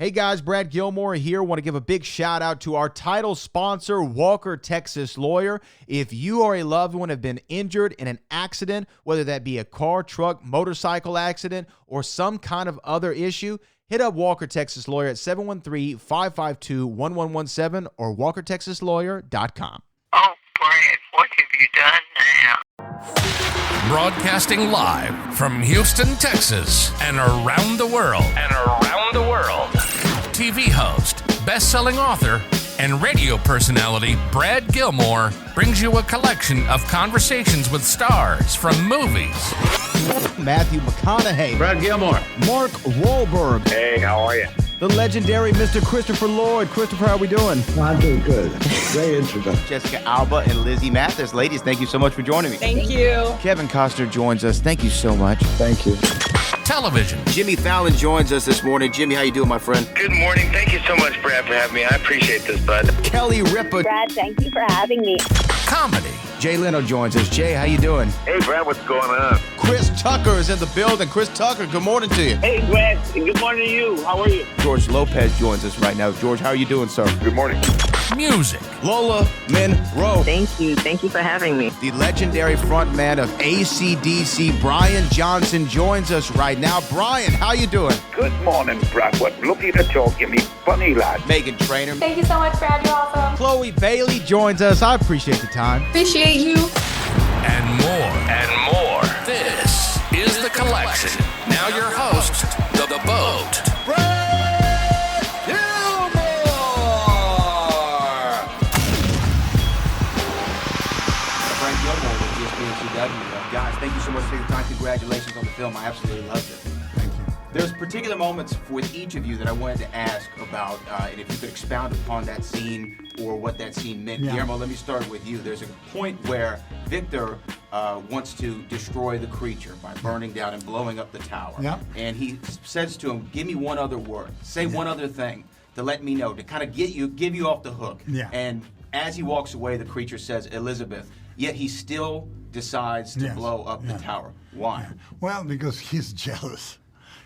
Hey guys, Brad Gilmore here. Want to give a big shout out to our title sponsor, Walker Texas Lawyer. If you or a loved one have been injured in an accident, whether that be a car, truck, motorcycle accident, or some kind of other issue, hit up Walker Texas Lawyer at 713-552-1117 or walkertexaslawyer.com. Oh, Brad, what have you done now? Broadcasting live from Houston, Texas, and around the world. TV host, best-selling author, and radio personality Brad Gilmore brings you a collection of conversations with stars from movies. Matthew McConaughey. Brad Gilmore. Mark Wahlberg. Hey, how are you? The legendary Mr. Christopher Lloyd. Christopher, how are we doing? I'm doing good. Great introduction. Jessica Alba and Lizzie Mathis. Ladies, thank you so much for joining me. Thank you. Kevin Costner joins us. Thank you so much. Thank you. Television. Jimmy Fallon joins us this morning. Jimmy, how you doing, my friend? Good morning. Thank you so much, Brad, for having me. I appreciate this, bud. Kelly Ripa. Brad, thank you for having me. Comedy. Jay Leno joins us. Jay, how you doing? Hey, Brad, what's going on? Chris Tucker is in the building. Chris Tucker, good morning to you. Hey, Brad, and good morning to you. How are you? George Lopez joins us right now. George, how are you doing, sir? Good morning. Music. Lola Monroe. Thank you. Thank you for having me. The legendary frontman of AC/DC, Brian Johnson, joins us right now. Brian, how you doing? Good morning, Brad. What lovely to talk to me. Funny lad. Megan Trainor. Thank you so much, Brad. You're awesome. Chloe Bailey joins us. I appreciate the time. Appreciate you. And more. This is The Collection. Now your host, The Boat. Brad Gilmore! Brad Gilmore with ESPN CW. Guys, thank you so much for taking the time. Congratulations on the film. I absolutely loved it. Thank you. There's particular moments with each of you that I wanted to ask about, and if you could expound upon that scene or what that scene meant. Yeah. Guillermo, let me start with you. There's a point where Victor wants to destroy the creature by burning down and blowing up the tower. Yeah. And he says to him, give me one other word. Say one other thing to let me know, to kind of give you off the hook. Yeah. And as he walks away, the creature says, Elizabeth. Yet he still decides to blow up the tower. Why? Yeah. Well, because he's jealous.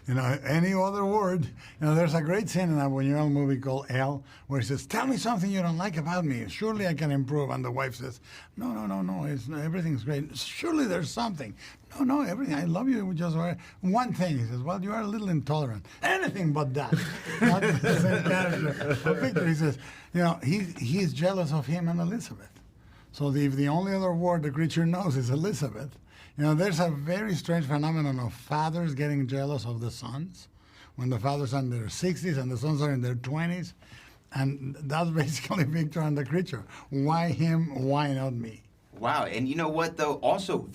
You know, any other word. You know, there's a great scene in a Buñuel movie called Elle where he says, tell me something you don't like about me. Surely I can improve. And the wife says, no. Everything's great. Surely there's something. No, everything. I love you. Just one thing. He says, well, you are a little intolerant. Anything but that. Not the same character. But Victor, he says, you know, he is jealous of him and Elizabeth. So if the only other word the creature knows is Elizabeth, you know, there's a very strange phenomenon of fathers getting jealous of the sons when the fathers are in their 60s and the sons are in their 20s. And that's basically Victor and the creature. Why him? Why not me? Wow. And you know what, though? Also,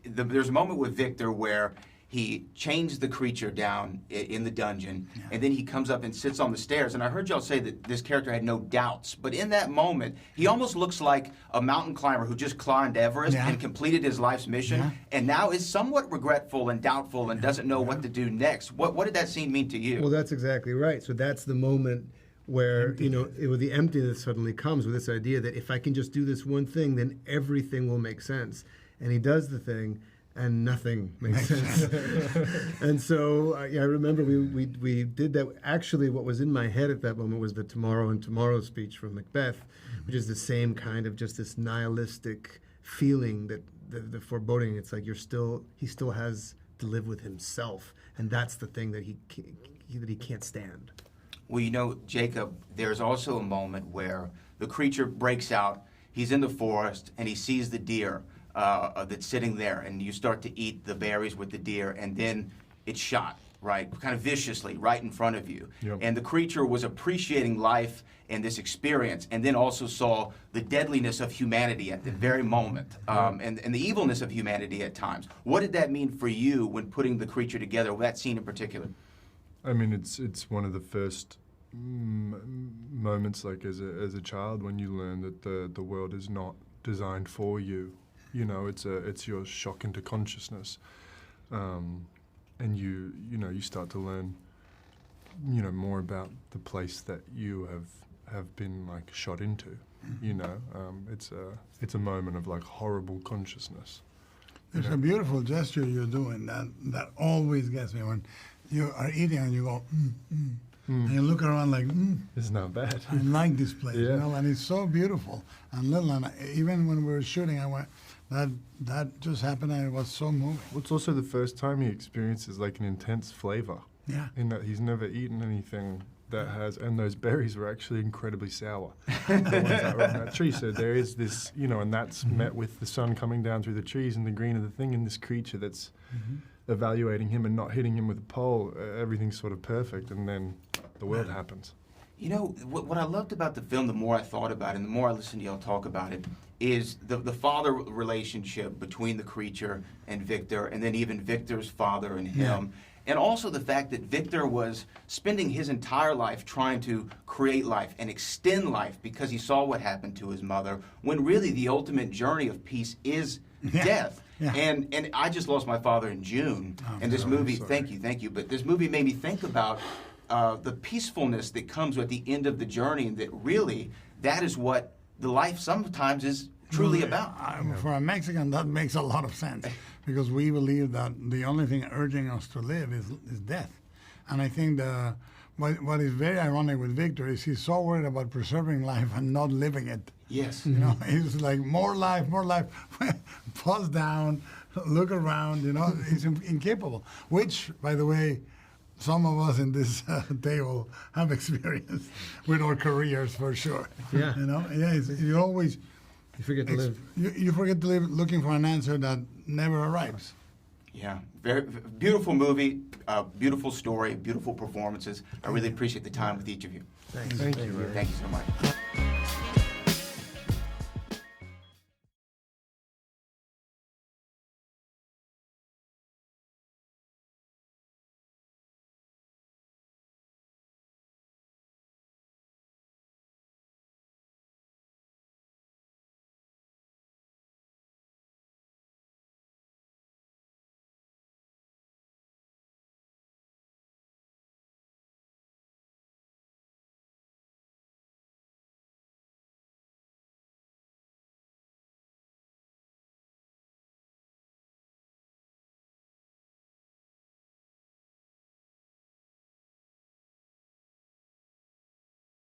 there's a moment with Victor where he chains the creature down in the dungeon, and then he comes up and sits on the stairs. And I heard y'all say that this character had no doubts. But in that moment, he almost looks like a mountain climber who just climbed Everest and completed his life's mission, and now is somewhat regretful and doubtful and doesn't know what to do next. What did that scene mean to you? Well, that's exactly right. So that's the moment where, you know, the emptiness suddenly comes with this idea that if I can just do this one thing, then everything will make sense. And he does the thing, and nothing makes sense. And so I remember we did that. Actually, what was in my head at that moment was the Tomorrow and Tomorrow speech from Macbeth, which is the same kind of just this nihilistic feeling that the foreboding. It's like he still has to live with himself, and that's the thing that he can't stand. Well, you know, Jacob, there's also a moment where the creature breaks out. He's in the forest, and he sees the deer that's sitting there, and you start to eat the berries with the deer, and then it's shot, right, kind of viciously, right in front of you. Yep. And the creature was appreciating life and this experience, and then also saw the deadliness of humanity at the very moment, and the evilness of humanity at times. What did that mean for you when putting the creature together, that scene in particular? I mean, it's one of the first moments, like as a child, when you learn that the world is not designed for you. You know, it's your shock into consciousness, and you start to learn, you know, more about the place that you have been like shot into. You know, it's a moment of like horrible consciousness. There's a beautiful gesture you're doing that always gets me when you are eating and you go, And you look around like, it's not bad. I like this place, Yeah. you know, and it's so beautiful and little. And even when we were shooting, I went, that just happened, and it was so moving. Well, it's also the first time he experiences like an intense flavor. Yeah. In that he's never eaten anything that has, and those berries were actually incredibly sour. The ones that were on that tree. So there is this, you know, and that's met with the sun coming down through the trees and the green of the thing, and this creature that's evaluating him and not hitting him with a pole. Everything's sort of perfect, and then the world happens. You know, what I loved about the film, the more I thought about it and the more I listened to y'all talk about it, is the father relationship between the creature and Victor, and then even Victor's father and him. And also the fact that Victor was spending his entire life trying to create life and extend life because he saw what happened to his mother, when really the ultimate journey of peace is death. Yeah. And I just lost my father in June. And this movie, thank you. But this movie made me think about the peacefulness that comes at the end of the journey, and that really that is what the life sometimes is truly about. For a Mexican, that makes a lot of sense, because we believe that the only thing urging us to live is death. And I think what is very ironic with Victor is he's so worried about preserving life and not living it. Yes. You know, he's like, more life, pause down, look around, you know, he's incapable. Which, by the way, some of us in this table have experienced with our careers, for sure. Yeah. You know, you always... You forget to live. You forget to live looking for an answer that never arrives. Yeah, very beautiful movie, beautiful story, beautiful performances. I really appreciate the time with each of you. Thanks. Thank you. Thank you so much.